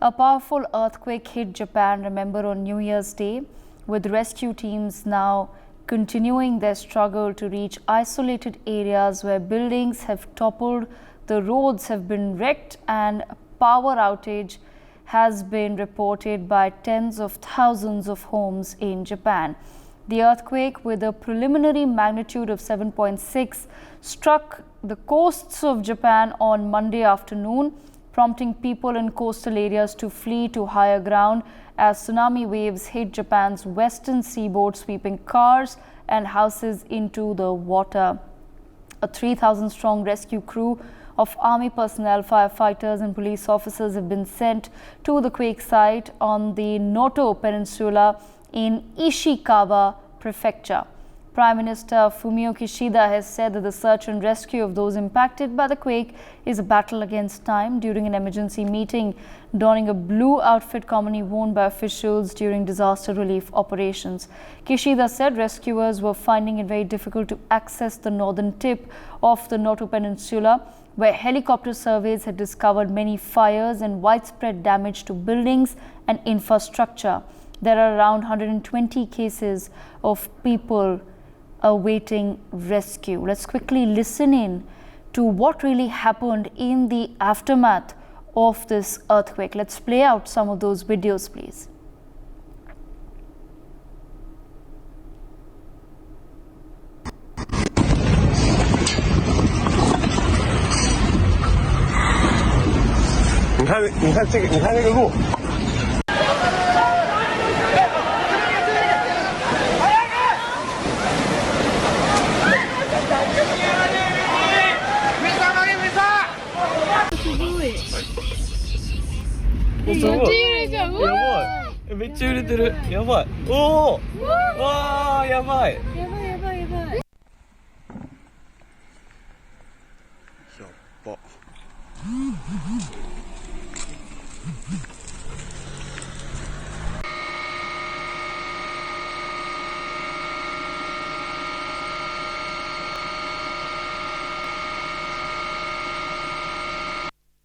A powerful earthquake hit Japan, remember, on New Year's Day, with rescue teams now continuing their struggle to reach isolated areas where buildings have toppled, the roads have been wrecked, and power outage has been reported by tens of thousands of homes in Japan. The earthquake, with a preliminary magnitude of 7.6, struck the coasts of Japan on Monday afternoon, prompting people in coastal areas to flee to higher ground as tsunami waves hit Japan's western seaboard, sweeping cars and houses into the water. A 3,000-strong rescue crew of army personnel, firefighters and police officers have been sent to the quake site on the Noto Peninsula in Ishikawa Prefecture. Prime Minister Fumio Kishida has said that the search and rescue of those impacted by the quake is a battle against time. During an emergency meeting, donning a blue outfit commonly worn by officials during disaster relief operations, Kishida said rescuers were finding it very difficult to access the northern tip of the Noto Peninsula, where helicopter surveys had discovered many fires and widespread damage to buildings and infrastructure. There are around 120 cases of people awaiting rescue. Let's quickly listen in to what really happened in the aftermath of this earthquake. Let's play out some of those videos, please.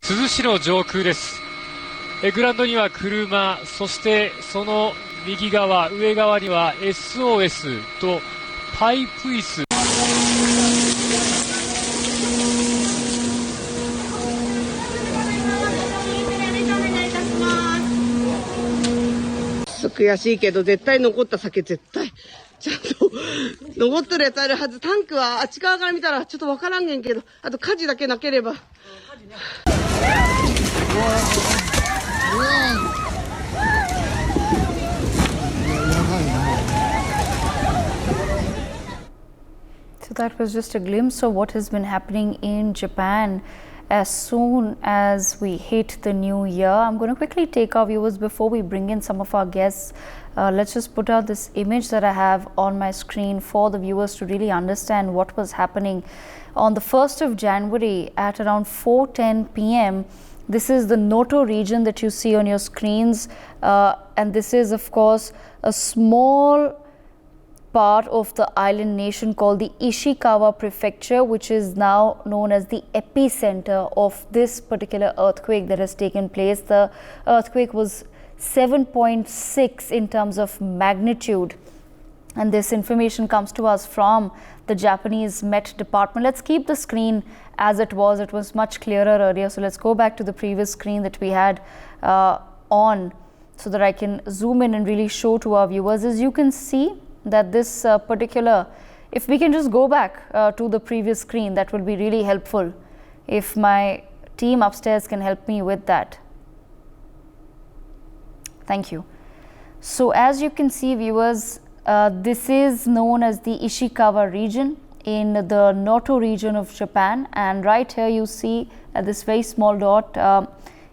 珠洲市の上空です。グラウンドには車、そしてその右側、上側には SOS とパイプ椅子。悔しいけど絶対残った酒絶対ちゃんと残ってるやつあるはず。タンクはあっち側から見たらちょっとわからんげんけど、あと火事だけなければ。So that was just a glimpse of what has been happening in Japan as soon as we hit the new year. I'm going to quickly take our viewers before we bring in some of our guests. Let's just put out this image that I have on my screen for the viewers to really understand what was happening. On the 1st of January at around 4:10 p.m. This is the Noto region that you see on your screens, and this is of course a small part of the island nation called the Ishikawa Prefecture, which is now known as the epicenter of this particular earthquake that has taken place. The earthquake was 7.6 in terms of magnitude, and this information comes to us from the Japanese Met Department. Let's keep the screen as it was much clearer earlier, so let's go back to the previous screen that we had on so that I can zoom in and really show to our viewers. As you can see that this particular, if we can just go back to the previous screen, that will be really helpful if my team upstairs can help me with that. Thank you. So as you can see, viewers, this is known as the Ishikawa region in the Noto region of Japan, and right here you see this very small dot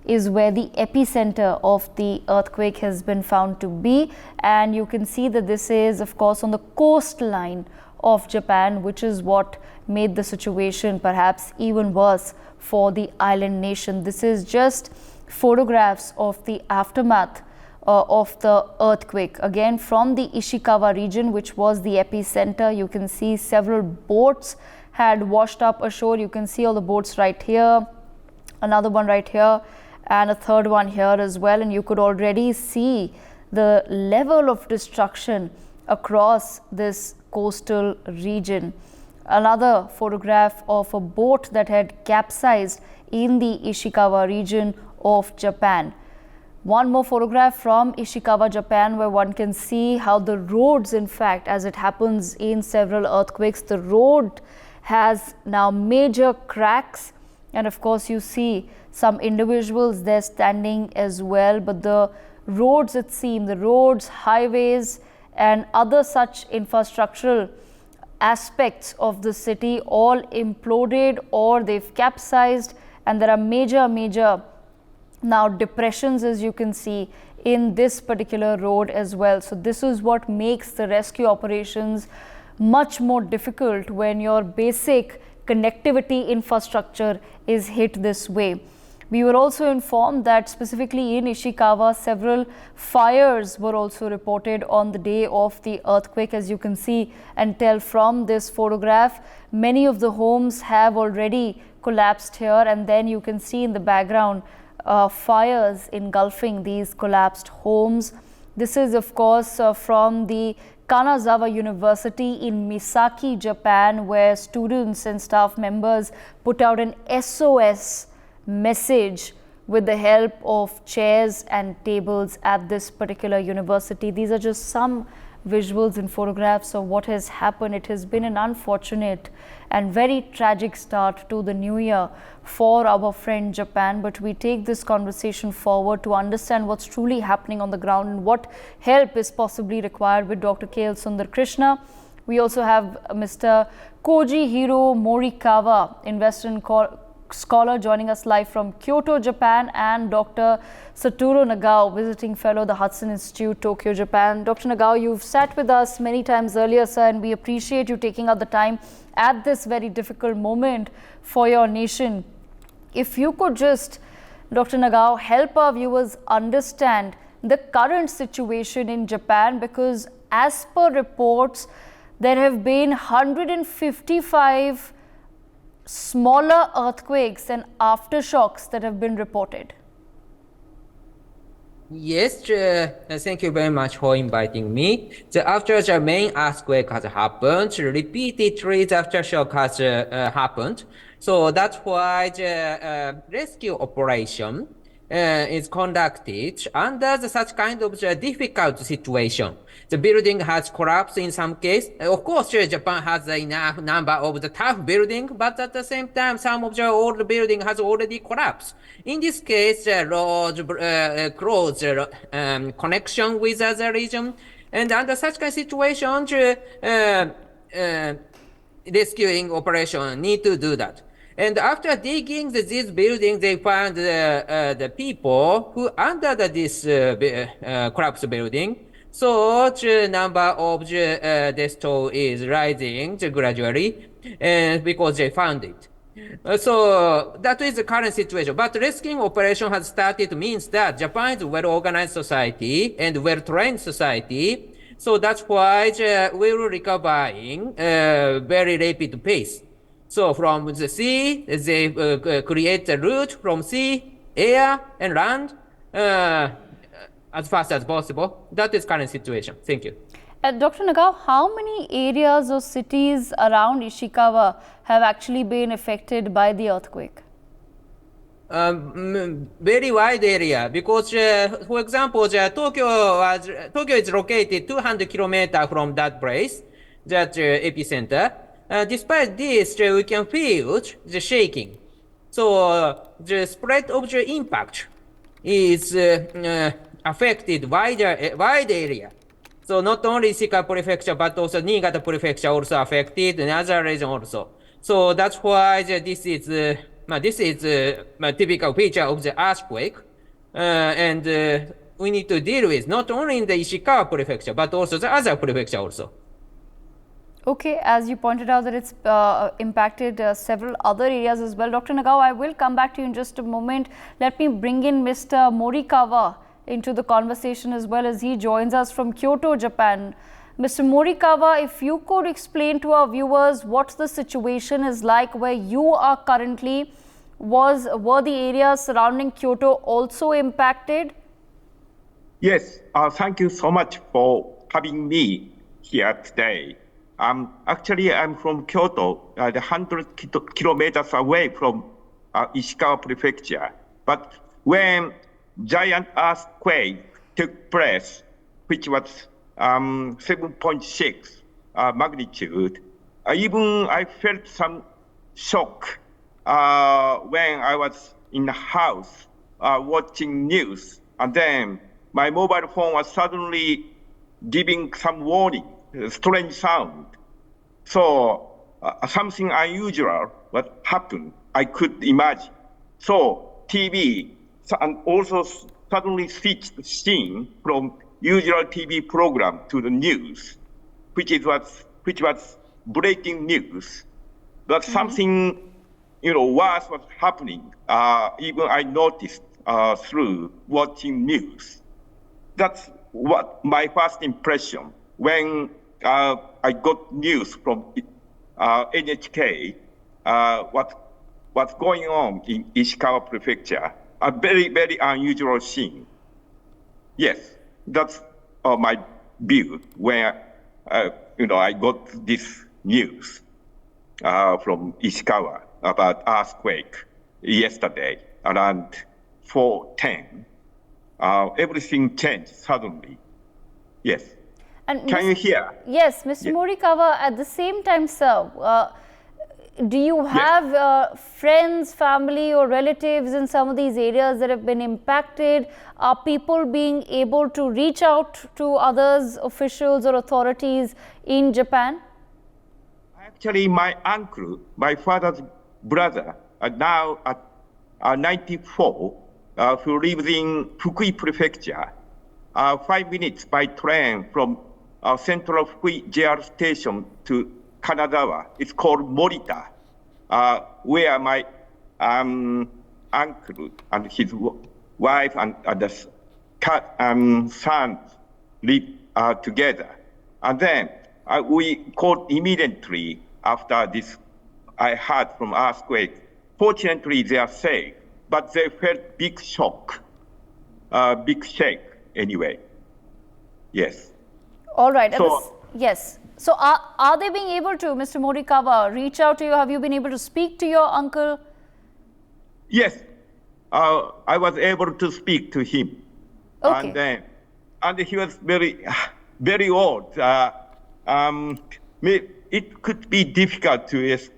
is where the epicenter of the earthquake has been found to be, and you can see that this is of course on the coastline of Japan, which is what made the situation perhaps even worse for the island nation. This is just photographs of the aftermath of the earthquake, again from the Ishikawa region, which was the epicenter. You can see several boats had washed up ashore. You can see all the boats right here, another one right here, and a third one here as well, and you could already see the level of destruction across this coastal region. Another photograph of a boat that had capsized in the Ishikawa region of Japan. One more photograph from Ishikawa, Japan, where one can see how the roads, in fact, as it happens in several earthquakes, the road has now major cracks, and of course you see some individuals there standing as well, but the roads, it seems, the roads, highways and other such infrastructural aspects of the city all imploded or they've capsized, and there are major now depressions, as you can see, in this particular road as well. So this is what makes the rescue operations much more difficult when your basic connectivity infrastructure is hit this way. We were also informed that specifically in Ishikawa, several fires were also reported on the day of the earthquake. As you can see and tell from this photograph, many of the homes have already collapsed here, and then you can see in the background fires engulfing these collapsed homes. This is of course from the Kanazawa University in Misaki, Japan, where students and staff members put out an SOS message with the help of chairs and tables at this particular university. These are just some visuals and photographs of what has happened. It has been an unfortunate and very tragic start to the new year for our friend Japan, but we take this conversation forward to understand what's truly happening on the ground and what help is possibly required with Dr. K.L. Sundar Krishna. We also have Mr. Koji Hiro Morikawa, investor scholar, joining us live from Kyoto, Japan, and Dr. Satoru Nagao, visiting fellow, the Hudson Institute, Tokyo, Japan. Dr. Nagao, you've sat with us many times earlier, sir, and we appreciate you taking out the time at this very difficult moment for your nation. If you could just, Dr. Nagao, help our viewers understand the current situation in Japan, because as per reports, there have been 155 smaller earthquakes and aftershocks that have been reported. Yes, thank you very much for inviting me. After the main earthquake has happened, repeatedly the aftershock has happened. So that's why the rescue operation is conducted under such kind of difficult situation. The building has collapsed in some case. Of course, Japan has enough number of the tough building, but at the same time, some of the old building has already collapsed. In this case, the roads close connection with other region, and under such kind of situation, rescuing operation need to do that. And after digging these buildings, they found the people who under this collapsed building. So the number of the death toll is rising gradually, because they found it. So that is the current situation. But rescuing operation has started means that Japan is a well-organized society and well-trained society. So that's why we will recovering very rapid pace. So from the sea, they create a route from sea, air, and land as fast as possible. That is current situation. Thank you. Dr. Nagao, how many areas or cities around Ishikawa have actually been affected by the earthquake? Very wide area, because for example, Tokyo is located 200 kilometers from that place, that epicenter. Despite this, we can feel the shaking. So the spread of the impact is affected wide area. So not only Ishikawa Prefecture, but also Niigata Prefecture also affected, and other region also. So that's why this is a typical feature of the earthquake, and we need to deal with not only in the Ishikawa Prefecture, but also the other prefecture also. Okay, as you pointed out that it's impacted several other areas as well. Dr. Nagao, I will come back to you in just a moment. Let me bring in Mr. Morikawa into the conversation as well, as he joins us from Kyoto, Japan. Mr. Morikawa, if you could explain to our viewers what the situation is like where you are currently, were the areas surrounding Kyoto also impacted? Yes, thank you so much for having me here today. Actually, I'm from Kyoto, 100 kilometers away from Ishikawa Prefecture. But when giant earthquake took place, which was 7.6 magnitude, even I felt some shock when I was in the house watching news. And then my mobile phone was suddenly giving some warning, strange sound. So something unusual what happened, I could imagine. So TV and also suddenly switched the scene from usual TV program to the news, which was breaking news. But something worse was happening. Even I noticed through watching news. That's what my first impression when I got news from NHK. What's going on in Ishikawa Prefecture? A very, very unusual scene. Yes, that's my view when I got this news from Ishikawa about earthquake yesterday around 4:10. Everything changed suddenly. Yes. And Can you hear? Yes, Mr. Morikawa, at the same time, sir, do you have friends, family or relatives in some of these areas that have been impacted? Are people being able to reach out to others, officials or authorities in Japan? Actually, my uncle, my father's brother, now at 94, who lives in Fukui Prefecture, 5 minutes by train from central Fukui JR station to Kanagawa. It's called Morita, where my uncle and his wife and the son live together. And then we called immediately after this. I heard from earthquake. Fortunately, they are safe, but they felt big shock, big shake anyway. Yes. All right. So, yes. So are they being able to, Mr. Morikawa, reach out to you? Have you been able to speak to your uncle? yes, I was able to speak to him. Okay. And he was very, very old. It could be difficult to, if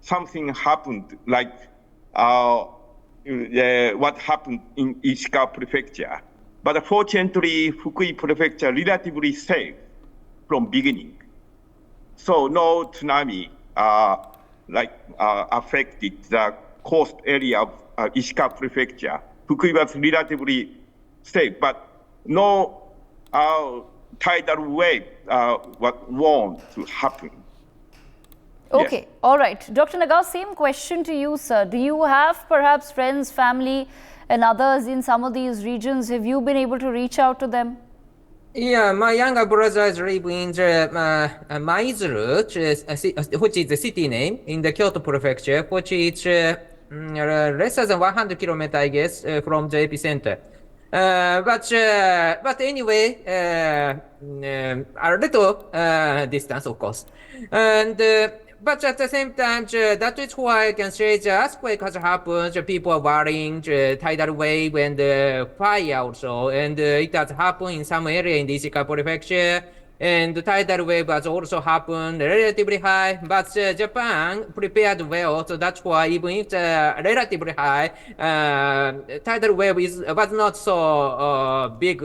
something happened like what happened in Ishikawa Prefecture. But fortunately, Fukui Prefecture relatively safe from beginning. So no tsunami affected the coast area of Ishikawa Prefecture. Fukui was relatively safe, but no tidal wave was warned to happen. Okay, Yes. all right. Dr. Nagao, same question to you, sir. Do you have perhaps friends, family and others in some of these regions? Have you been able to reach out to them? Yeah, my younger brother is living in the Maizuru, which is the city name in the Kyoto Prefecture, which is less than 100 kilometers, I guess, from the epicenter. But anyway, a little distance, of course. And but at the same time, that is why I can say the earthquake has happened. People are worrying, tidal wave and fire also, and it has happened in some area in the Ishikawa Prefecture. And the tidal wave has also happened relatively high, but Japan prepared well, so that's why even if relatively high, tidal wave was not so big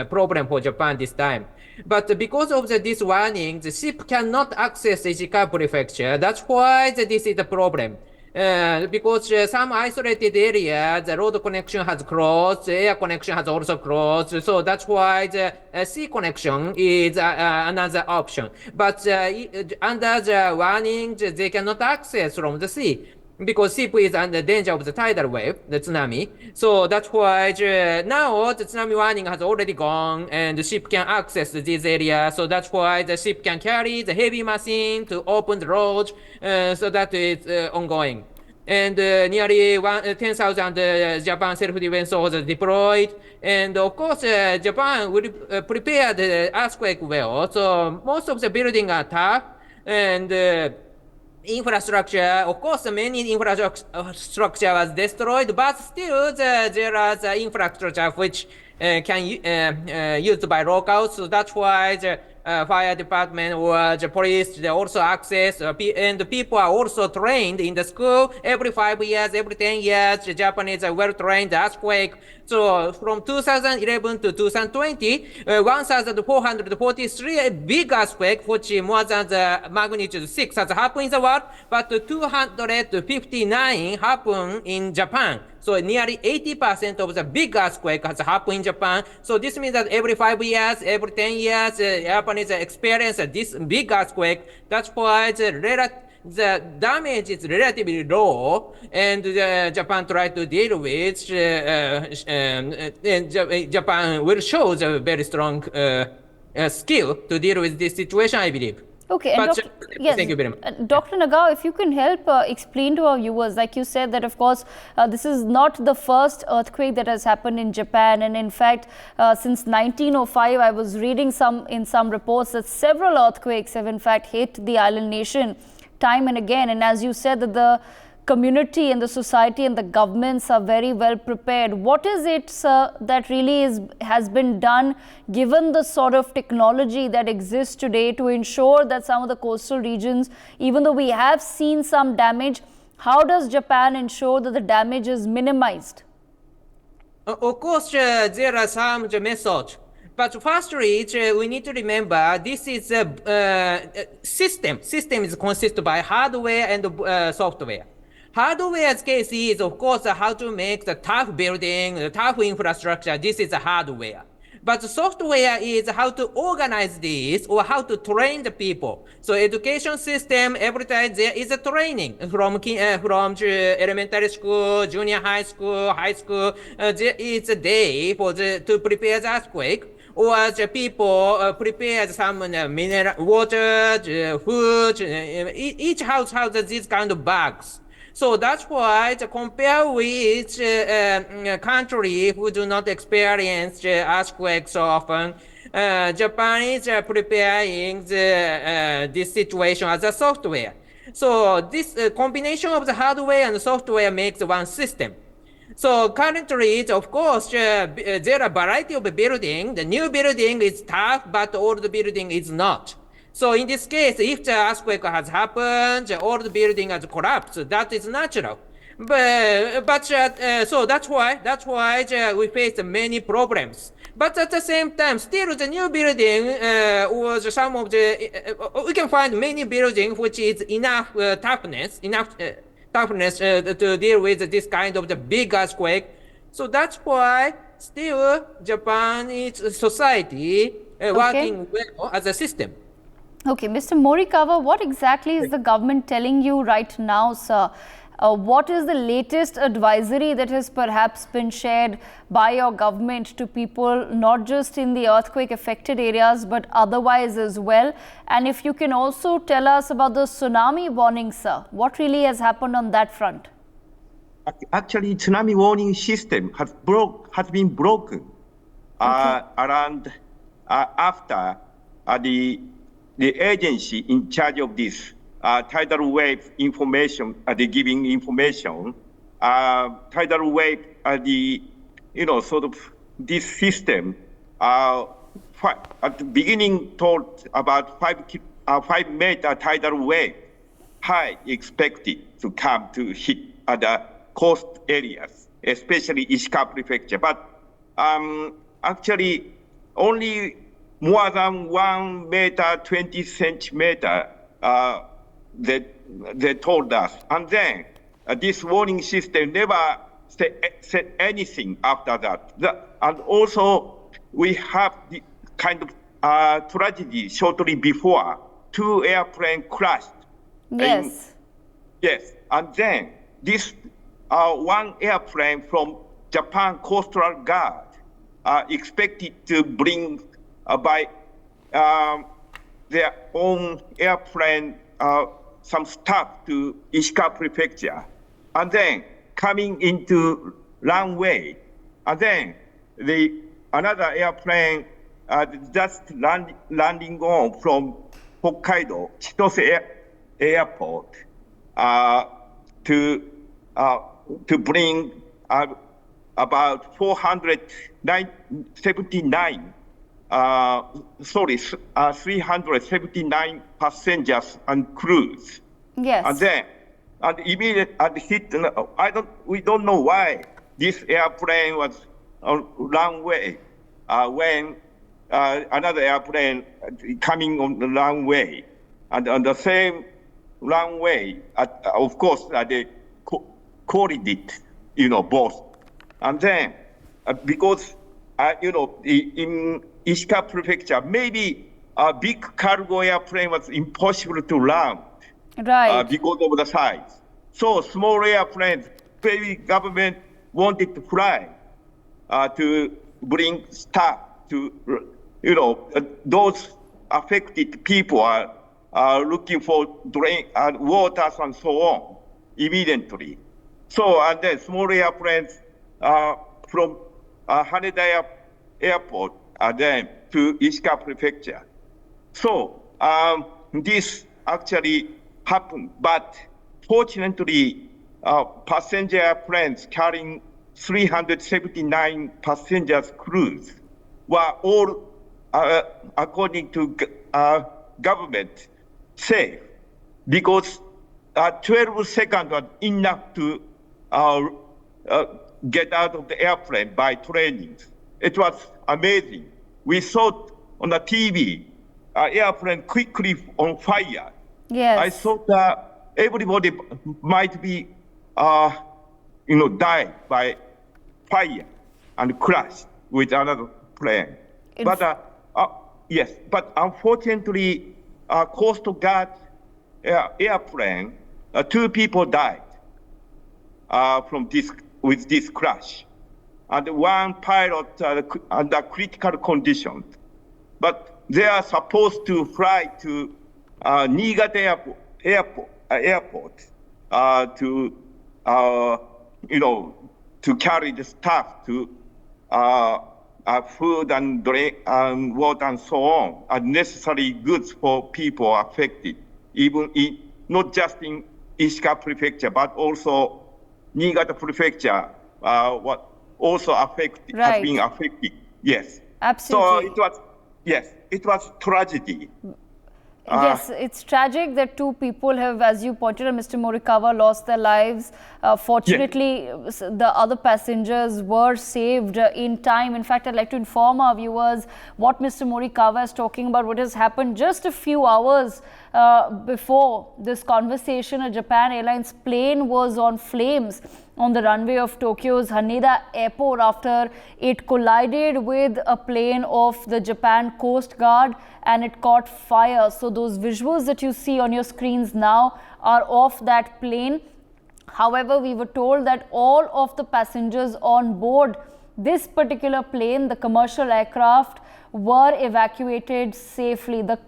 problem for Japan this time. But because of this warning, the ship cannot access the Ishikawa Prefecture. That's why this is the problem. Because some isolated area, the road connection has closed, the air connection has also closed, so that's why the sea connection is another option. But under the warning, they cannot access from the sea, because ship is under danger of the tidal wave, the tsunami. So that's why now the tsunami warning has already gone and the ship can access this area. So that's why the ship can carry the heavy machine to open the road. So that is ongoing. And nearly 10,000 Japan self-defense soldiers deployed. And of course, Japan will prepare the earthquake well. So most of the buildings are tough. And infrastructure, of course, many infrastructure was destroyed, but still there is infrastructure which can used by locals. So that's why the fire department or the police, they also access, and the people are also trained in the school. Every 5 years, every 10 years, the Japanese are well trained earthquake. So from 2011 to 2020, 1,443 big earthquake, which more than the magnitude 6 has happened in the world, but 259 happened in Japan. So nearly 80% of the big earthquake has happened in Japan. So this means that every 5 years, every 10 years, Japanese experience this big earthquake. That's why the damage is relatively low, and Japan tried to deal with. Japan will show the very strong skill to deal with this situation, I believe. Okay, and yes, thank you very much. Dr. Nagao, if you can help explain to our viewers, like you said that of course this is not the first earthquake that has happened in Japan, and in fact since 1905 I was reading in some reports that several earthquakes have in fact hit the island nation time and again, and as you said that the community and the society and the governments are very well prepared. What is it, sir, that really has been done given the sort of technology that exists today to ensure that some of the coastal regions, even though we have seen some damage, how does Japan ensure that the damage is minimized? Of course, there are some methods. But firstly, we need to remember this is a system. System is consisted by hardware and software. Hardware's case is, of course, how to make the tough building, the tough infrastructure. This is the hardware. But the software is how to organize this or how to train the people. So education system, every time there is a training from elementary school, junior high school, there is a day to prepare the earthquake. Or the people prepare some mineral water, food. Each house has these kind of bags. So that's why, compare with country who do not experience earthquakes so often, Japan is preparing this situation as a software. So this combination of the hardware and the software makes one system. So currently, of course, there are a variety of buildings. The new building is tough, but the old building is not. So in this case, if the earthquake has happened, the old building has collapsed. That is natural. So that's why we face many problems. But at the same time, still the new building was some of the we can find many buildings which is enough toughness to deal with this kind of the big earthquake. So that's why still Japanese society working well as a system. Okay, Mr. Morikawa, what exactly is the government telling you right now, sir? What is the latest advisory that has perhaps been shared by your government to people, not just in the earthquake affected areas, but otherwise as well? And if you can also tell us about the tsunami warning, sir, what really has happened on that front? Actually, tsunami warning system has been broken around after the agency in charge of this tidal wave information, giving information, tidal wave, sort of this system, at the beginning told about 5-meter tidal wave, high expected to come to hit other coast areas, especially Ishikawa Prefecture. But actually, only more than 1 meter, 20 centimeter, they told us. And then this warning system never said anything after that. And also, we have the kind of tragedy shortly before. 2 airplanes crashed. Yes. Yes. And then this one airplane from Japan Coastal Guard expected to bring by their own airplane some stuff to Ishikawa Prefecture. and then coming into runway, and then another airplane just landing on from Hokkaido Chitose Airport to bring about 379 passengers and crews. Yes. And then, and immediately hit. We don't know why this airplane was on runway when another airplane coming on the runway, and on the same runway, of course, they collided, both. And then, because, in Ishikawa Prefecture, maybe a big cargo airplane was impossible to land. Right. Because of the size. So small airplanes, maybe government wanted to fly to bring staff to, those affected people are looking for drink and waters and so on immediately. So, and then small airplanes from Haneda Airport then to Ishikawa Prefecture. So, this actually happened, but fortunately, passenger airplanes carrying 379 passengers crews were all, according to government, safe, because 12 seconds was enough to get out of the airplane by training. It was amazing. We saw on the TV, airplane quickly on fire. Yes. I thought that everybody might be, died by fire and crash with another plane. Yes, but unfortunately, Coast Guard airplane, 2 people died with this crash, and 1 pilot under critical conditions. But they are supposed to fly to Niigata airport to carry the staff to food and drink and water and so on, and necessary goods for people affected, not just in Ishikawa Prefecture, but also Niigata Prefecture, what also affected, right. has been affected. Yes. Absolutely. So it was tragedy. Yes, it's tragic that 2 people have, as you pointed out, Mr. Morikawa, lost their lives. Fortunately, yes, the other passengers were saved in time. In fact, I'd like to inform our viewers what Mr. Morikawa is talking about, what has happened just a few hours before this conversation. A Japan Airlines plane was on flames on the runway of Tokyo's Haneda Airport after it collided with a plane of the Japan Coast Guard and it caught fire. So those visuals that you see on your screens now are of that plane. However, we were told that all of the passengers on board this particular plane, the commercial aircraft, were evacuated safely. The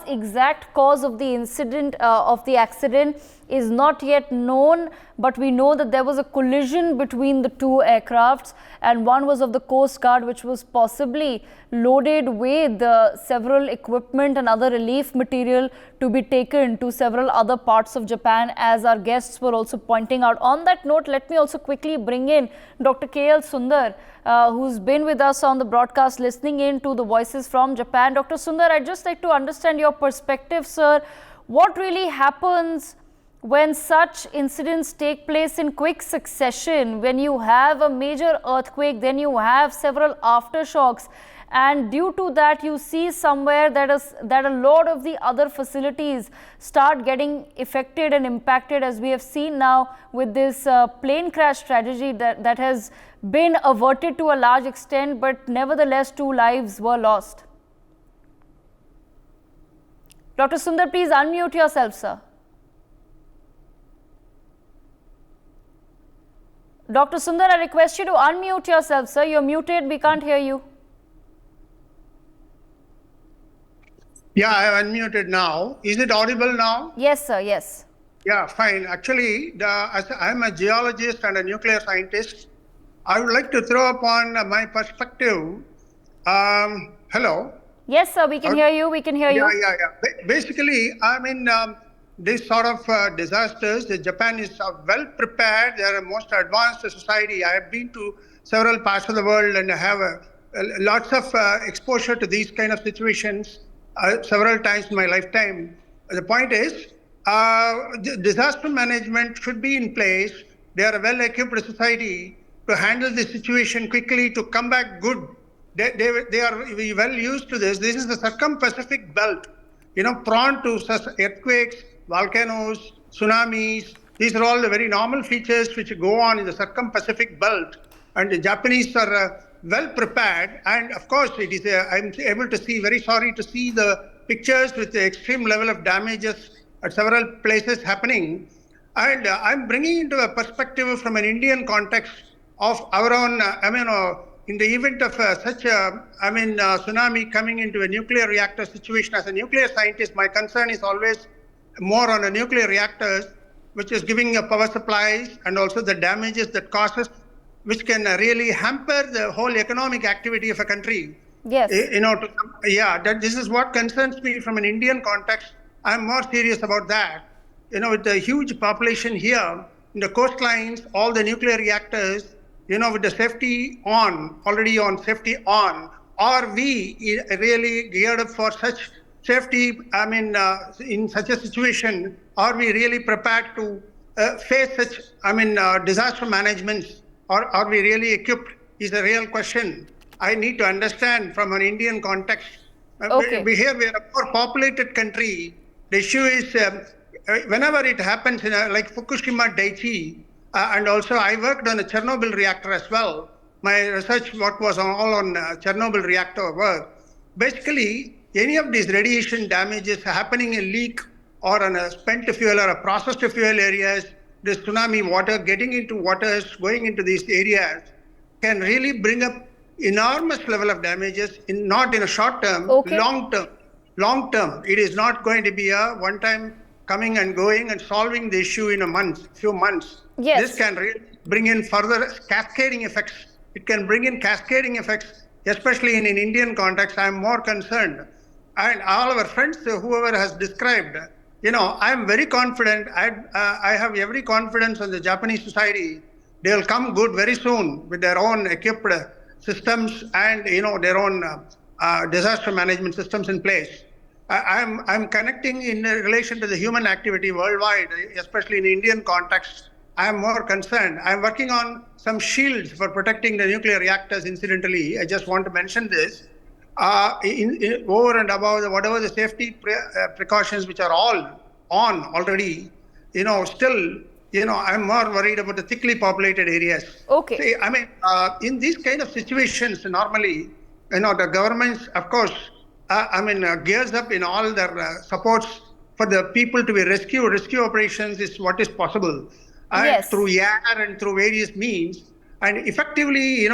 exact cause of the incident, of the accident, is not yet known, but we know that there was a collision between the 2 aircrafts, and one was of the Coast Guard, which was possibly loaded with several equipment and other relief material to be taken to several other parts of Japan, as our guests were also pointing out. On that note, let me also quickly bring in Dr. K.L. Sundar, who's been with us on the broadcast, listening in to the voices from Japan. Dr. Sundar, I'd just like to understand your perspective, sir. What really happens when such incidents take place in quick succession, when you have a major earthquake, then you have several aftershocks, and due to that you see somewhere that a lot of the other facilities start getting affected and impacted, as we have seen now with this plane crash tragedy that has been averted to a large extent, but nevertheless 2 lives were lost. Dr. Sundar, please unmute yourself, sir. Dr. Sundar, I request you to unmute yourself, sir. You're muted. We can't hear you. Yeah, I have unmuted now. Is it audible now? Yes, sir. Yes. Yeah, fine. Actually, as I'm a geologist and a nuclear scientist, I would like to throw upon my perspective. Hello. Yes, sir, we can hear you. We can hear you. Yeah. Basically, I mean, this sort of disasters, Japan is well prepared. They are a most advanced society. I have been to several parts of the world and have lots of exposure to these kind of situations several times in my lifetime. The point is, disaster management should be in place. They are a well-equipped society to handle the situation quickly, to come back good. They are well used to this. This is the circum-Pacific belt, prone to such earthquakes, volcanoes, tsunamis. These are all the very normal features which go on in the circum-Pacific belt. And the Japanese are well prepared. And of course, it is. I'm able to see. Very sorry to see the pictures with the extreme level of damages at several places happening. And I'm bringing into a perspective from an Indian context of our own. In the event of such a, tsunami coming into a nuclear reactor situation, as a nuclear scientist, my concern is always more on a nuclear reactors, which is giving a power supplies and also the damages that causes, which can really hamper the whole economic activity of a country. Yes. This is what concerns me from an Indian context. I'm more serious about that. With the huge population here, in the coastlines, all the nuclear reactors, with the safety already on safety on, are we really geared up for such safety? In such a situation, are we really prepared to face such, disaster management? Or are we really equipped? Is a real question. I need to understand from an Indian context. Okay. We are a more populated country. The issue is whenever it happens, like Fukushima Daiichi, and also I worked on a Chernobyl reactor as well. My research work was all on Chernobyl reactor work. Basically, any of these radiation damages happening in leak or on a spent fuel or a processed fuel areas, the tsunami water getting into waters, going into these areas, can really bring up enormous level of damages, not in a short term, okay. long term. Long term, it is not going to be a one-time coming and going and solving the issue in few months. Yes. This can really bring in further cascading effects. It can bring in cascading effects, especially in an Indian context. I'm more concerned. And all our friends, whoever has described, I'm very confident. I have every confidence in the Japanese society. They'll come good very soon with their own equipped systems and their own disaster management systems in place. I'm connecting in relation to the human activity worldwide, especially in Indian context. I'm more concerned. I'm working on some shields for protecting the nuclear reactors. Incidentally, I just want to mention this. Over and above whatever the safety precautions which are all on already, still, I'm more worried about the thickly populated areas. Okay. See, in these kind of situations, normally, the governments, of course, gears up in all their supports for the people to be rescued. Rescue operations is what is possible. Yes. Through air and through various means. And effectively,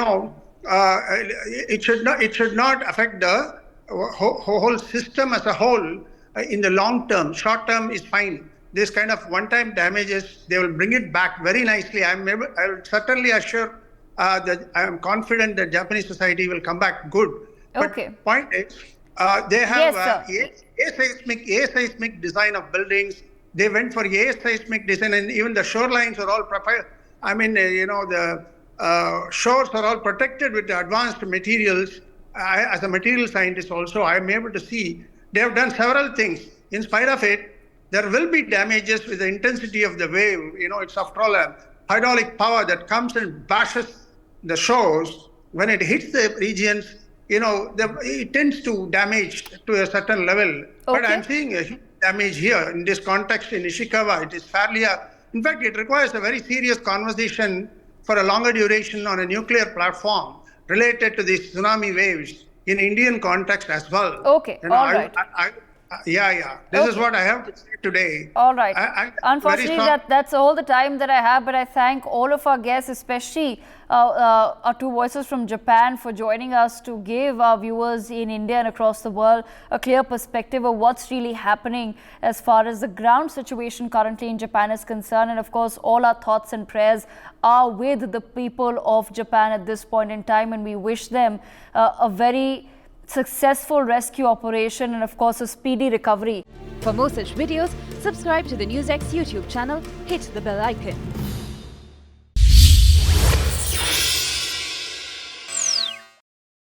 it should not affect the whole system as a whole in the long term. Short term is fine. This kind of one-time damages, they will bring it back very nicely. I will certainly assure that I am confident that Japanese society will come back good. Okay. But point is, they have Yes, aseismic design of buildings. They went for aseismic design, and even the shorelines are all prepared. The shores are all protected with advanced materials. As a material scientist also, I am able to see they have done several things. In spite of it, there will be damages with the intensity of the wave. It's after all a hydraulic power that comes and bashes the shores. When it hits the regions, it tends to damage to a certain level. Okay. But I'm seeing a huge damage here in this context in Ishikawa. It is fairly, in fact, it requires a very serious conversation for a longer duration on a nuclear platform related to these tsunami waves in Indian context as well. Okay, all right. Yeah. This is what I have to say today. All right. Unfortunately, very that's all the time that I have, but I thank all of our guests, especially our two voices from Japan, for joining us to give our viewers in India and across the world a clear perspective of what's really happening as far as the ground situation currently in Japan is concerned. And of course, all our thoughts and prayers are with the people of Japan at this point in time, and we wish them a very successful rescue operation and of course a speedy recovery. For more such videos, subscribe to the NewsX YouTube channel, hit the bell icon.